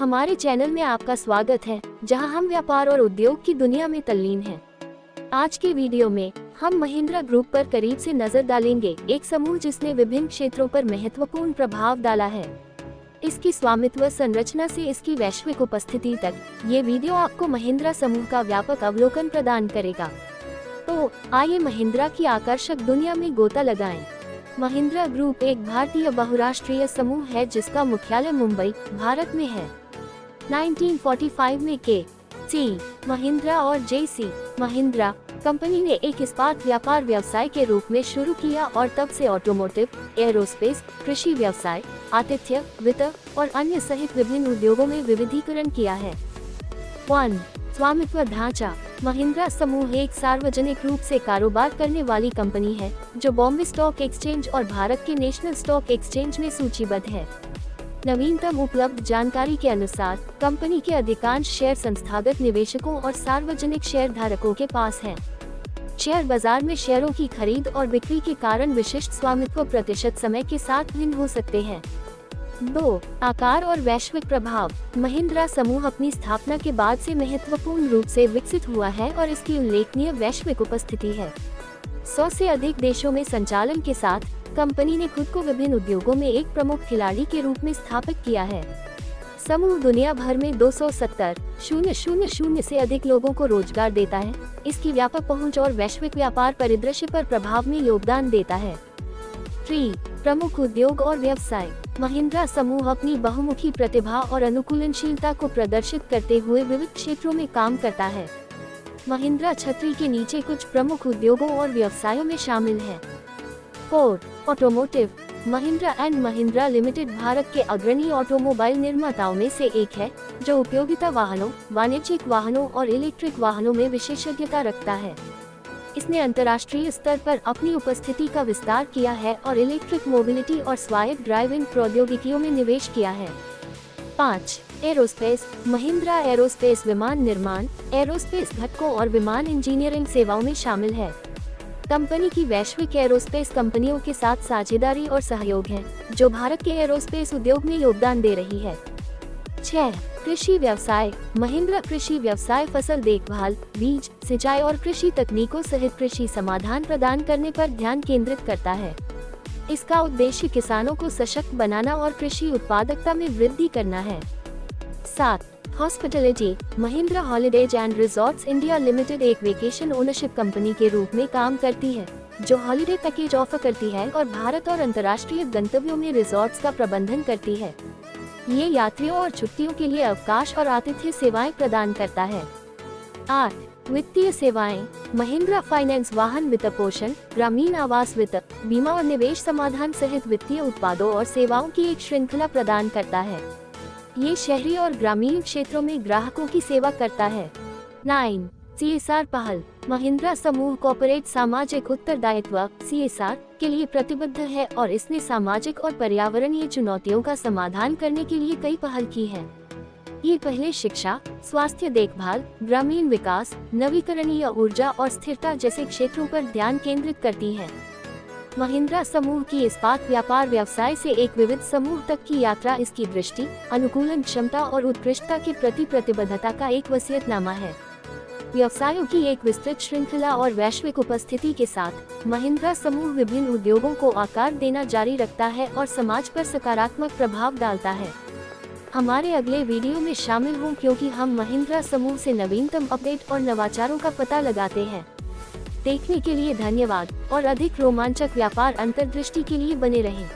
हमारे चैनल में आपका स्वागत है, जहां हम व्यापार और उद्योग की दुनिया में तल्लीन हैं। आज के वीडियो में हम महिंद्रा ग्रुप पर करीब से नजर डालेंगे, एक समूह जिसने विभिन्न क्षेत्रों पर महत्वपूर्ण प्रभाव डाला है। इसकी स्वामित्व संरचना से इसकी वैश्विक उपस्थिति तक, ये वीडियो आपको महिंद्रा समूह का व्यापक अवलोकन प्रदान करेगा। तो आइए महिंद्रा की आकर्षक दुनिया में गोता लगाएं। महिंद्रा ग्रुप एक भारतीय बहुराष्ट्रीय समूह है जिसका मुख्यालय मुंबई, भारत में है। 1945 में के.सी. महिंद्रा और जे.सी. महिंद्रा कंपनी ने एक इस्पात व्यापार व्यवसाय के रूप में शुरू किया और तब से ऑटोमोटिव, एरोस्पेस, कृषि व्यवसाय, आतिथ्य, वित्त और अन्य सहित विभिन्न उद्योगों में विविधीकरण किया है। 1. स्वामित्व ढांचा। महिंद्रा समूह एक सार्वजनिक रूप से कारोबार करने वाली कंपनी है जो बॉम्बे स्टॉक एक्सचेंज और भारत के नेशनल स्टॉक एक्सचेंज में सूचीबद्ध है। नवीनतम उपलब्ध जानकारी के अनुसार कंपनी के अधिकांश शेयर संस्थागत निवेशकों और सार्वजनिक शेयर धारकों के पास हैं। शेयर बाजार में शेयरों की खरीद और बिक्री के कारण विशिष्ट स्वामित्व प्रतिशत समय के साथ भिन्न हो सकते हैं। 2. आकार और वैश्विक प्रभाव। महिंद्रा समूह अपनी स्थापना के बाद से महत्वपूर्ण रूप से विकसित हुआ है और इसकी उल्लेखनीय वैश्विक उपस्थिति है। 100 से अधिक देशों में संचालन के साथ कंपनी ने खुद को विभिन्न उद्योगों में एक प्रमुख खिलाड़ी के रूप में स्थापित किया है। समूह दुनिया भर में 270,000 से अधिक लोगों को रोजगार देता है। इसकी व्यापक पहुंच और वैश्विक व्यापार परिदृश्य पर प्रभाव में योगदान देता है। 3. प्रमुख उद्योग और व्यवसाय। महिंद्रा समूह अपनी बहुमुखी प्रतिभा और अनुकूलनशीलता को प्रदर्शित करते हुए विविध क्षेत्रों में काम करता है। महिंद्रा छतरी के नीचे कुछ प्रमुख उद्योगों और व्यवसायों में शामिल है। 4. Automotive. Mahindra and Mahindra limited Bharat के अग्रणी ऑटोमोबाइल निर्माताओं में से एक है, जो उपयोगिता वाहनों, वाणिज्यिक वाहनों और इलेक्ट्रिक वाहनों में विशेषज्ञता रखता है। इसने अंतर्राष्ट्रीय स्तर पर अपनी उपस्थिति का विस्तार किया है और इलेक्ट्रिक मोबिलिटी और स्वायत्त ड्राइविंग प्रौद्योगिकियों में निवेश किया है। 5. एरोस्पेस। महिंद्रा एरोस्पेस विमान निर्माण, एरोस्पेस घटकों और विमान इंजीनियरिंग सेवाओं में शामिल है। कंपनी की वैश्विक एरोस्पेस कंपनियों के साथ साझेदारी और सहयोग है, जो भारत के एरोस्पेस उद्योग में योगदान दे रही है। 6. कृषि व्यवसाय। महिंद्रा कृषि व्यवसाय फसल देखभाल, बीज, सिंचाई और कृषि तकनीकों सहित कृषि समाधान प्रदान करने पर ध्यान केंद्रित करता है। इसका उद्देश्य किसानों को सशक्त बनाना और कृषि उत्पादकता में वृद्धि करना है। 7. Hospitality. Mahindra holidays and resorts India limited एक वेकेशन ओनरशिप कंपनी के रूप में काम करती है, जो हॉलिडे पैकेज ऑफर करती है और भारत और अंतर्राष्ट्रीय गंतव्यों में रिजॉर्ट्स का प्रबंधन करती है। ये यात्रियों और छुट्टियों के लिए अवकाश और आतिथ्य सेवाएं प्रदान करता है। 8. वित्तीय सेवाएं। महिंद्रा फाइनेंस वाहन वित्तपोषण, ग्रामीण आवास वित्त, बीमा और निवेश समाधान सहित वित्तीय उत्पादों और सेवाओं की एक श्रृंखला प्रदान करता है। ये शहरी और ग्रामीण क्षेत्रों में ग्राहकों की सेवा करता है। 9. CSR पहल। महिंद्रा समूह कॉर्पोरेट सामाजिक उत्तरदायित्व (CSR) के लिए प्रतिबद्ध है और इसने सामाजिक और पर्यावरणीय चुनौतियों का समाधान करने के लिए कई पहल की है। ये पहले शिक्षा, स्वास्थ्य देखभाल, ग्रामीण विकास, नवीकरणीय ऊर्जा और स्थिरता जैसे क्षेत्रों पर ध्यान केंद्रित करती है। महिंद्रा समूह की इस्पात व्यापार व्यवसाय से एक विविध समूह तक की यात्रा इसकी दृष्टि, अनुकूलन क्षमता और उत्कृष्टता के प्रति प्रतिबद्धता का एक वसीयतनामा है। व्यवसायों की एक विस्तृत श्रृंखला और वैश्विक उपस्थिति के साथ महिंद्रा समूह विभिन्न उद्योगों को आकार देना जारी रखता है और समाज पर सकारात्मक प्रभाव डालता है। हमारे अगले वीडियो में शामिल हों, क्योंकि हम महिंद्रा समूह से नवीनतम अपडेट और नवाचारों का पता लगाते हैं। देखने के लिए धन्यवाद और अधिक रोमांचक व्यापार अंतर्दृष्टि के लिए बने रहें।